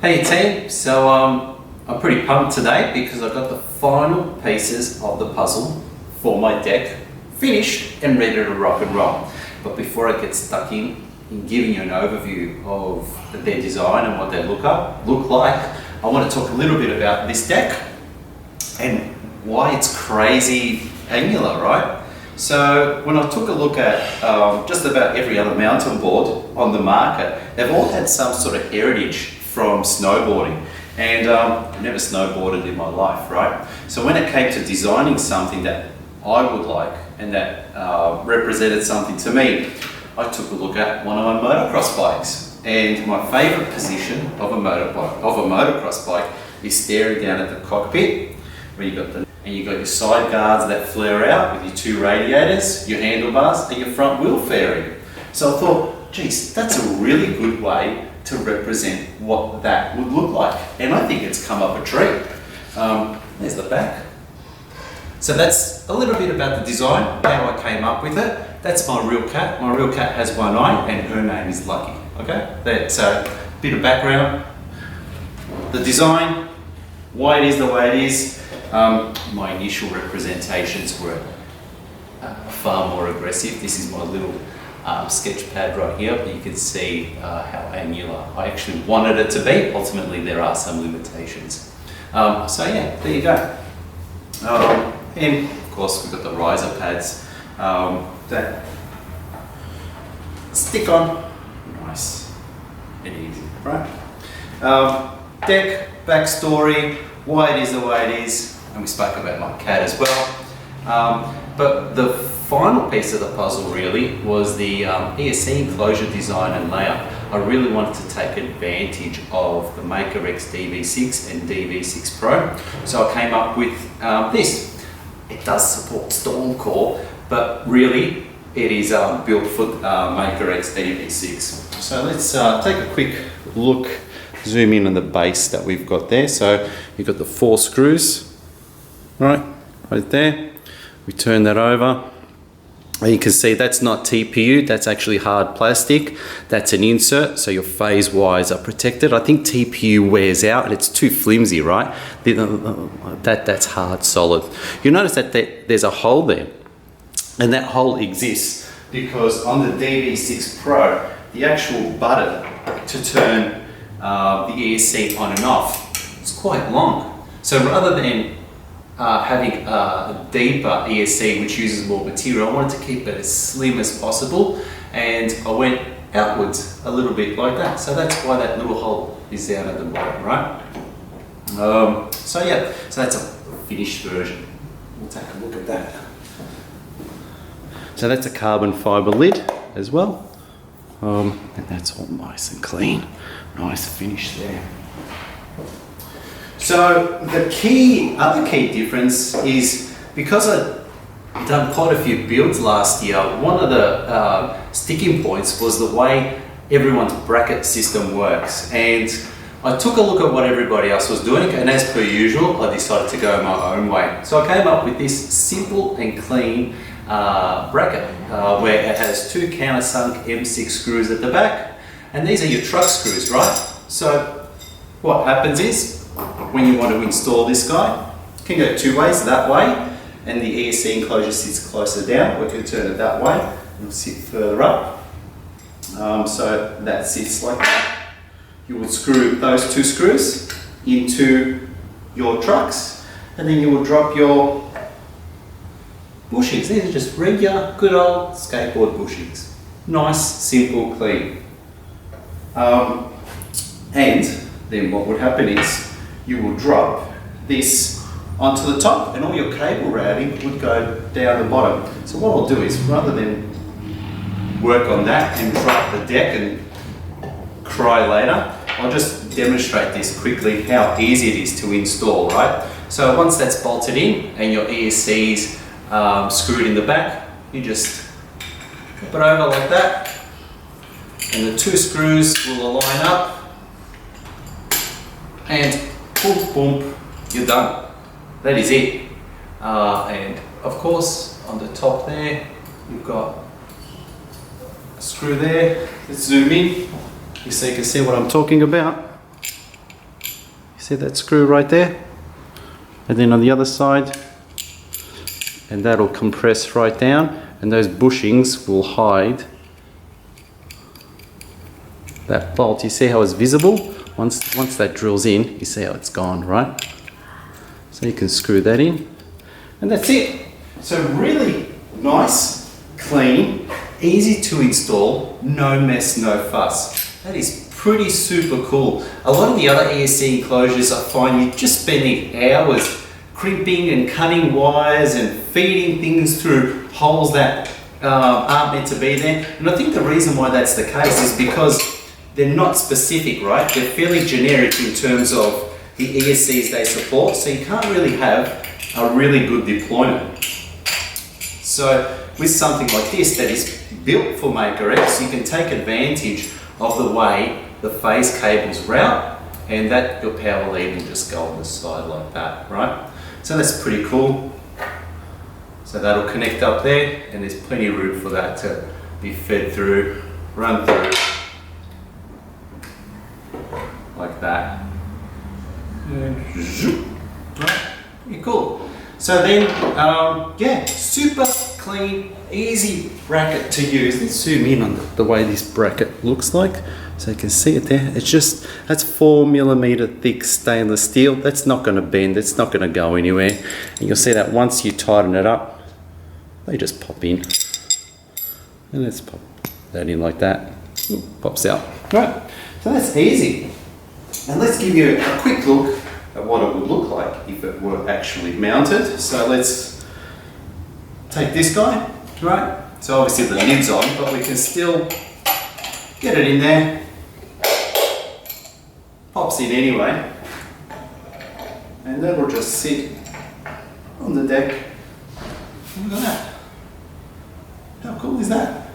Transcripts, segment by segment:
Hey team, so I'm pretty pumped today because I've got the final pieces of the puzzle for my deck finished and ready to rock and roll. But before I get stuck in giving you an overview of their design and what they look like, I want to talk a little bit about this deck and why it's crazy angular, right? So when I took a look at just about every other mountain board on the market, they've all had some sort of heritage from snowboarding, and I've never snowboarded in my life, right? So when it came to designing something that I would like and that represented something to me, I took a look at one of my motocross bikes, and my favourite position of a motocross bike is staring down at the cockpit, where you got your side guards that flare out with your two radiators, your handlebars, and your front wheel fairing. So I thought, geez, that's a really good way to represent what that would look like, and I think it's come up a treat. There's the back. So that's a little bit about the design, how I came up with it. That's my real cat. My real cat has one eye, and her name is Lucky. Okay, that's a bit of background. The design, why it is the way it is. My initial representations were far more aggressive. This is my little sketch pad right here, but you can see how angular I actually wanted it to be. Ultimately, there are some limitations. So yeah, there you go. And of course, we've got the riser pads that stick on nice and easy, right? Deck, backstory, why it is the way it is, and we spoke about my cat as well. But the final piece of the puzzle really was the ESC enclosure design and layout. I really wanted to take advantage of the Maker X DV6 and DV6 Pro, so I came up with this. It does support Stormcore, but really it is built for Maker X DV6. So let's take a quick look, zoom in on the base that we've got there. So you've got the 4 screws, right there. We turn that over. And you can see that's not TPU, that's actually hard plastic. That's an insert, so your phase wires are protected. I think TPU wears out and it's too flimsy, right? That's hard, solid. You'll notice that there's a hole there, and that hole exists because on the DV6 Pro, the actual button to turn the ESC on and off is quite long. So rather than having a deeper ESC which uses more material, I wanted to keep it as slim as possible, and I went outwards a little bit like that. So that's why that little hole is down at the bottom, right? So yeah, so that's a finished version. We'll take a look at that. So that's a carbon fibre lid as well, and that's all nice and clean. Nice finish there. So the other key difference is, because I've done quite a few builds last year, one of the sticking points was the way everyone's bracket system works. And I took a look at what everybody else was doing, and as per usual, I decided to go my own way. So I came up with this simple and clean bracket where it has 2 countersunk M6 screws at the back, and these are your truck screws, right? So what happens is, when you want to install this guy, you can go 2 ways, that way, and the ESC enclosure sits closer down. We can turn it that way, and it'll sit further up. So that sits like that. You would screw those 2 screws into your trucks, and then you will drop your bushings. These are just regular, good old skateboard bushings. Nice, simple, clean. And then what would happen is, you will drop this onto the top, and all your cable routing would go down the bottom. So what I'll do is, rather than work on that and drop the deck and cry later, I'll just demonstrate this quickly, how easy it is to install, right? So once that's bolted in and your ESC's screwed in the back, you just drop it over like that, and the 2 screws will align up, and boom, boom, you're done. That is it. And of course, on the top there, you've got a screw there. Let's zoom in, so you can see what I'm talking about. See that screw right there? And then on the other side, and that'll compress right down, and those bushings will hide that bolt. You see how it's visible? Once that drills in, you see how it's gone, right? So you can screw that in, and that's it. So really nice, clean, easy to install, no mess, no fuss. That is pretty super cool. A lot of the other ESC enclosures, I find you're just spending hours crimping and cutting wires and feeding things through holes that aren't meant to be there. And I think the reason why that's the case is because they're not specific, right? They're fairly generic in terms of the ESCs they support, so you can't really have a really good deployment. So with something like this that is built for Maker X, you can take advantage of the way the phase cables route, and that your power lead will just go on the side like that, right? So that's pretty cool. So that'll connect up there, and there's plenty of room for that to be fed through, run through, like that. Right, pretty cool. So then, yeah, super clean, easy bracket to use. Let's zoom in on the way this bracket looks like, so you can see it there. It's just, that's 4mm thick stainless steel. That's not going to bend, it's not going to go anywhere. And you'll see that once you tighten it up, they just pop in. And let's pop that in like that. Ooh, pops out. Right, so that's easy. And let's give you a quick look at what it would look like if it were actually mounted. So let's take this guy, right? So obviously the lid's on, but we can still get it in there. Pops in anyway. And then we'll just sit on the deck. Look at that. How cool is that?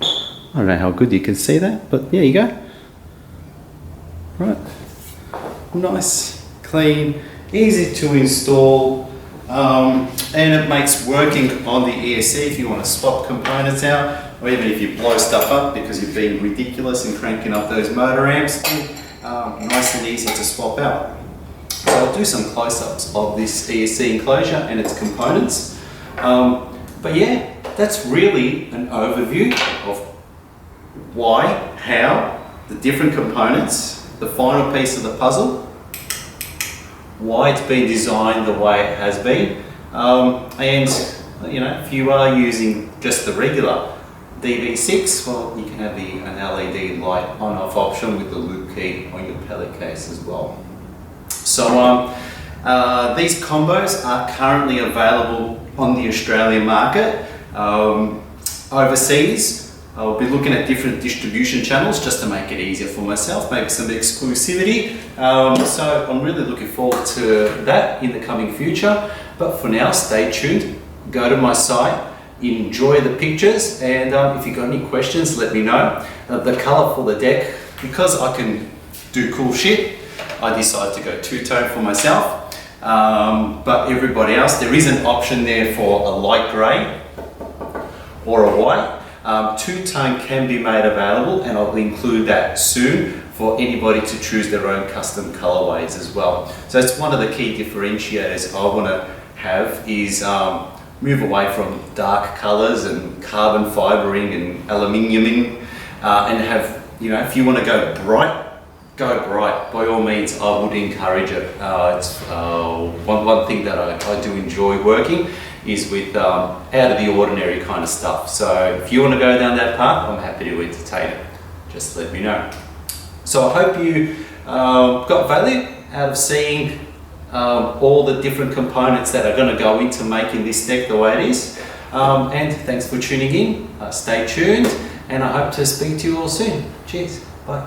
I don't know how good you can see that, but there you go. Right. Nice, clean, easy to install, and it makes working on the ESC if you want to swap components out, or even if you blow stuff up because you're being ridiculous and cranking up those motor amps, nice and easy to swap out. So I'll do some close-ups of this ESC enclosure and its components. But yeah, that's really an overview of why, how, the different components, the final piece of the puzzle, why it's been designed the way it has been, and you know, if you are using just the regular DB6, well, you can have an LED light on-off option with the loop key on your pellet case as well. So these combos are currently available on the Australian market. Overseas, I'll be looking at different distribution channels just to make it easier for myself, maybe some exclusivity. So I'm really looking forward to that in the coming future. But for now, stay tuned, go to my site, enjoy the pictures, and if you've got any questions, let me know. The colour for the deck, because I can do cool shit, I decided to go two-tone for myself. But everybody else, there is an option there for a light grey or a white. Two-tone can be made available, and I'll include that soon for anybody to choose their own custom colorways as well. So it's one of the key differentiators I want to have is move away from dark colors and carbon fibering and aluminiuming, and have, you know, if you want to go bright by all means. I would encourage it. It's one thing that I do enjoy working is with out of the ordinary kind of stuff. So if you want to go down that path, I'm happy to entertain it. Just let me know. So I hope you got value out of seeing all the different components that are going to go into making this deck the way it is. And thanks for tuning in. Stay tuned, and I hope to speak to you all soon. Cheers. Bye.